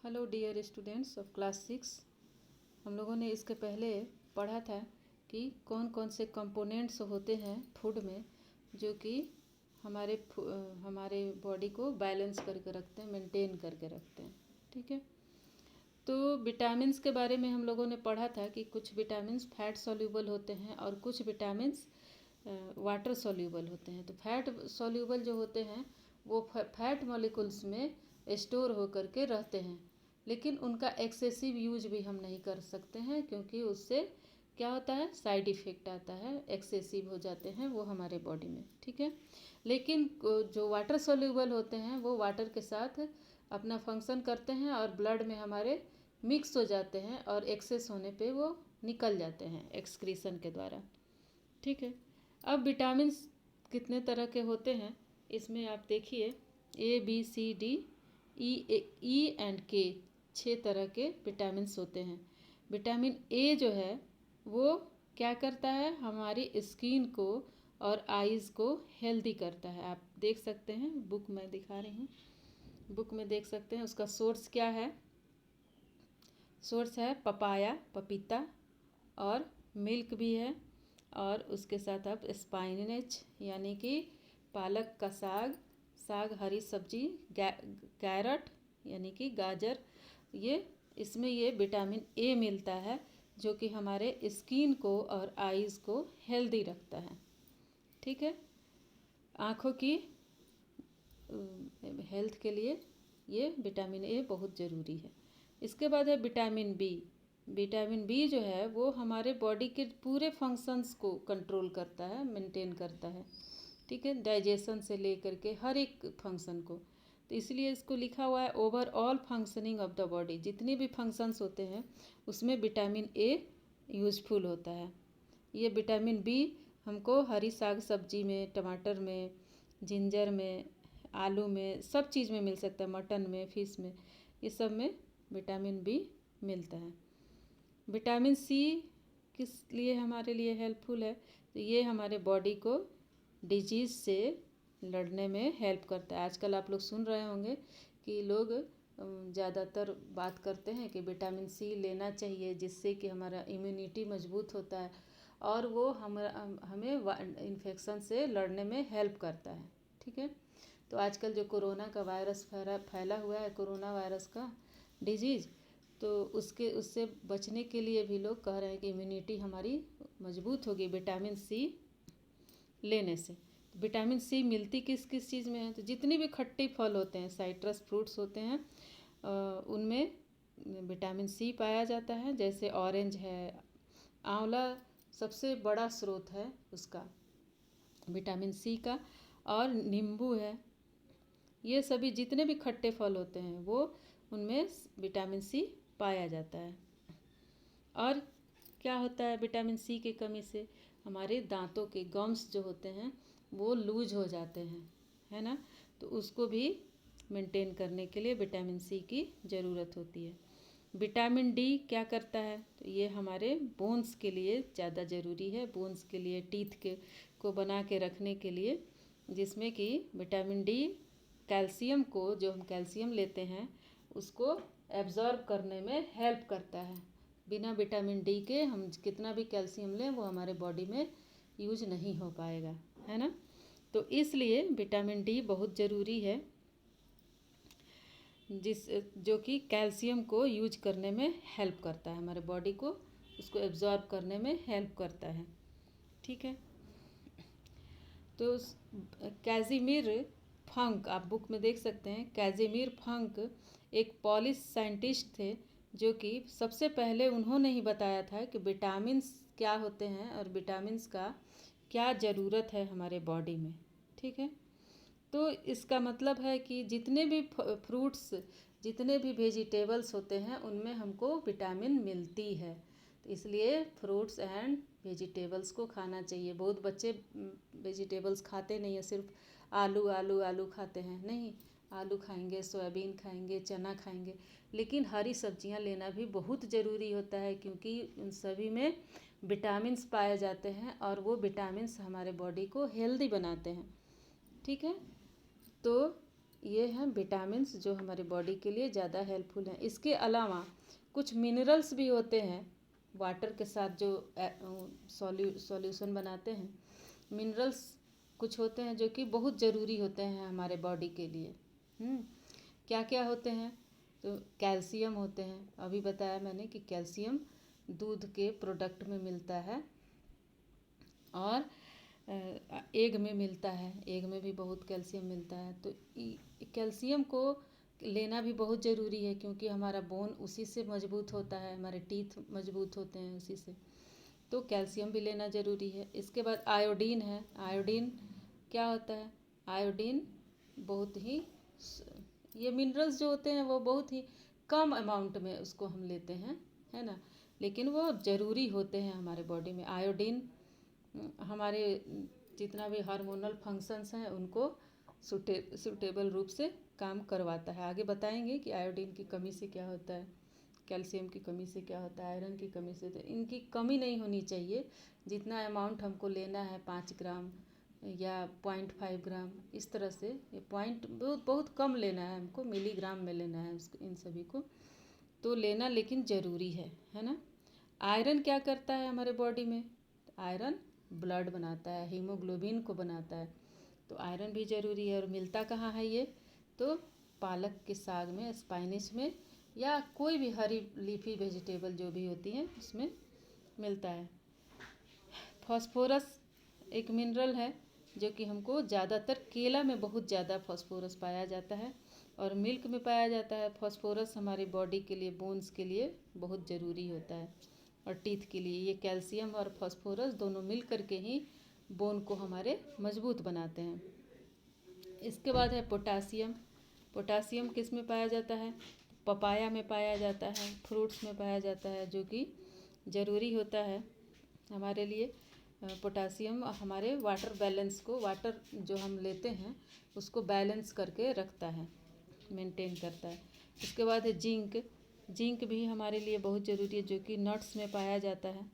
Hello dear students of class 6। हम लोगों ने इसके पहले पढ़ा था कि कौन कौन से कंपोनेंट्स होते हैं फूड में जो कि हमारे बॉडी को बैलेंस करके रखते हैं, मेंटेन करके रखते हैं। ठीक है, तो विटामिन्स के बारे में हम लोगों ने पढ़ा था कि कुछ विटामिन्स फैट सॉल्यूबल होते हैं और कुछ विटामिन्स वाटर सॉल्यूबल होते हैं। तो फैट सॉल्यूबल जो होते हैं वो फैट मॉलिक्यूल्स में स्टोर होकर के रहते हैं, लेकिन उनका एक्सेसिव यूज भी हम नहीं कर सकते हैं क्योंकि उससे क्या होता है, साइड इफ़ेक्ट आता है, एक्सेसिव हो जाते हैं वो हमारे बॉडी में। ठीक है, लेकिन जो वाटर सॉल्यूबल होते हैं वो वाटर के साथ अपना फंक्शन करते हैं और ब्लड में हमारे मिक्स हो जाते हैं और एक्सेस होने पे वो निकल जाते हैं एक्सक्रीशन के द्वारा। ठीक है, अब विटामिन्स कितने तरह के होते हैं इसमें आप देखिए, A B C D E and K 6 तरह के विटामिन्स होते हैं। विटामिन ए जो है वो क्या करता है, हमारी स्किन को और आइज़ को हेल्दी करता है। आप देख सकते हैं, बुक में दिखा रही हूँ, बुक में देख सकते हैं उसका सोर्स क्या है। सोर्स है पपाया, पपीता, और मिल्क भी है, और उसके साथ आप स्पाइनच यानी कि पालक का साग, हरी सब्जी, कैरट यानी कि गाजर, ये इसमें ये विटामिन ए मिलता है जो कि हमारे स्किन को और आइज़ को हेल्दी रखता है। ठीक है, आँखों की हेल्थ के लिए ये विटामिन ए बहुत ज़रूरी है। इसके बाद है विटामिन बी। विटामिन बी जो है वो हमारे बॉडी के पूरे फंक्शंस को कंट्रोल करता है, मेंटेन करता है। ठीक है, डाइजेशन से लेकर के हर एक फंक्शन को, तो इसलिए इसको लिखा हुआ है overall functioning of the body. जितने भी फंक्शंस होते हैं उसमें विटामिन ए यूज़फुल होता है। ये विटामिन बी हमको हरी साग सब्जी में, टमाटर में, जिंजर में, आलू में, सब चीज़ में मिल सकता है, मटन में, फिश में, ये सब में विटामिन बी मिलता है। विटामिन सी किस लिए हमारे लिए हेल्पफुल है, तो ये हमारे बॉडी को डिजीज़ से लड़ने में हेल्प करता है। आजकल आप लोग सुन रहे होंगे कि लोग ज़्यादातर बात करते हैं कि विटामिन सी लेना चाहिए जिससे कि हमारा इम्यूनिटी मजबूत होता है और वो हमें इन्फेक्शन से लड़ने में हेल्प करता है। ठीक है, तो आजकल जो कोरोना का वायरस फैला हुआ है, कोरोना वायरस का डिजीज़, तो उससे बचने के लिए भी लोग कह रहे हैं कि इम्यूनिटी हमारी मजबूत होगी विटामिन सी लेने से। तो विटामिन सी मिलती किस किस चीज़ में है, तो जितने भी खट्टे फल होते हैं, साइट्रस फ्रूट्स होते हैं, उनमें विटामिन सी पाया जाता है। जैसे ऑरेंज है, आंवला सबसे बड़ा स्रोत है उसका विटामिन सी का, और नींबू है। ये सभी जितने भी खट्टे फल होते हैं वो उनमें विटामिन सी पाया जाता है। और क्या होता है, विटामिन सी की कमी से हमारे दांतों के गम्स जो होते हैं वो लूज हो जाते हैं, है ना, तो उसको भी मेंटेन करने के लिए विटामिन सी की ज़रूरत होती है। विटामिन डी क्या करता है, तो ये हमारे बोन्स के लिए ज़्यादा ज़रूरी है, बोन्स के लिए, टीथ के को बना के रखने के लिए, जिसमें कि विटामिन डी कैल्शियम को, जो हम कैल्शियम लेते हैं उसको एब्जॉर्ब करने में हेल्प करता है। बिना विटामिन डी के हम कितना भी कैल्शियम लें वो हमारे बॉडी में यूज नहीं हो पाएगा, है ना। तो इसलिए विटामिन डी बहुत ज़रूरी है, जो कि कैल्शियम को यूज करने में हेल्प करता है, हमारे बॉडी को उसको एब्जॉर्ब करने में हेल्प करता है। ठीक है, तो कैज़िमिर फंक, आप बुक में देख सकते हैं, कैज़िमिर फंक एक पॉलिश साइंटिस्ट थे जो कि सबसे पहले उन्होंने ही बताया था कि विटामिन्स क्या होते हैं और विटामिन्स का क्या ज़रूरत है हमारे बॉडी में। ठीक है, तो इसका मतलब है कि जितने भी फ्रूट्स, जितने भी वेजिटेबल्स होते हैं उनमें हमको विटामिन मिलती है, तो इसलिए फ्रूट्स एंड वेजिटेबल्स को खाना चाहिए। बहुत बच्चे वेजिटेबल्स खाते नहीं हैं, सिर्फ आलू आलू आलू खाते हैं। नहीं, आलू खाएंगे, सोयाबीन खाएंगे, चना खाएंगे, लेकिन हरी सब्जियां लेना भी बहुत ज़रूरी होता है क्योंकि उन सभी में विटामिन्स पाए जाते हैं और वो विटामिन्स हमारे बॉडी को हेल्दी बनाते हैं। ठीक है, तो ये हैं विटामिन्स जो हमारे बॉडी के लिए ज़्यादा हेल्पफुल हैं। इसके अलावा कुछ मिनरल्स भी होते हैं वाटर के साथ जो सॉल्यूशन बनाते हैं। मिनरल्स कुछ होते हैं जो कि बहुत ज़रूरी होते हैं हमारे बॉडी के लिए। क्या क्या होते हैं? तो कैल्शियम होते हैं, अभी बताया मैंने कि कैल्शियम दूध के प्रोडक्ट में मिलता है और एग में मिलता है। एग में भी बहुत कैल्शियम मिलता है। तो कैल्शियम को लेना भी बहुत ज़रूरी है क्योंकि हमारा बोन उसी से मजबूत होता है, हमारे टीथ मजबूत होते हैं उसी से। तो कैल्शियम भी लेना ज़रूरी है। इसके बाद आयोडीन है। आयोडीन क्या होता है? आयोडीन बहुत ही ये मिनरल्स जो होते हैं वो बहुत ही कम अमाउंट में उसको हम लेते हैं, है ना, लेकिन वो ज़रूरी होते हैं हमारे बॉडी में। आयोडीन हमारे जितना भी हार्मोनल फंक्शंस हैं उनको सूटेबल रूप से काम करवाता है। आगे बताएंगे कि आयोडीन की कमी से क्या होता है, कैल्शियम की कमी से क्या होता है, आयरन की कमी से। तो इनकी कमी नहीं होनी चाहिए। जितना अमाउंट हमको लेना है 5 ग्राम या 0.5 ग्राम, इस तरह से ये पॉइंट बहुत बहुत कम लेना है हमको, मिलीग्राम में लेना है उसको, इन सभी को तो लेना लेकिन ज़रूरी है ना। आयरन क्या करता है हमारे बॉडी में? आयरन ब्लड बनाता है, हीमोग्लोबिन को बनाता है। तो आयरन भी ज़रूरी है। और मिलता कहाँ है ये? तो पालक के साग में, स्पाइनिश में, या कोई भी हरी लीफी वेजिटेबल जो भी होती हैं उसमें मिलता है। फास्फोरस एक मिनरल है जो कि हमको ज़्यादातर केला में बहुत ज़्यादा फास्फोरस पाया जाता है और मिल्क में पाया जाता है। फास्फोरस हमारी बॉडी के लिए, बोन्स के लिए बहुत ज़रूरी होता है और टीथ के लिए। ये कैल्शियम और फास्फोरस दोनों मिल करके ही बोन को हमारे मजबूत बनाते हैं। इसके बाद है पोटासियम। पोटासियम किस में पाया जाता है? पपाया में पाया जाता है, फ्रूट्स में पाया जाता है, जो कि ज़रूरी होता है हमारे लिए। पोटासियम हमारे वाटर बैलेंस को, वाटर जो हम लेते हैं उसको बैलेंस करके रखता है, मेंटेन करता है। उसके बाद है जिंक। जिंक भी हमारे लिए बहुत ज़रूरी है, जो कि नट्स में पाया जाता है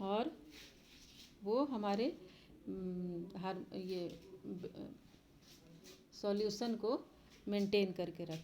और वो हमारे ये सॉल्यूशन को मेंटेन करके रखता है।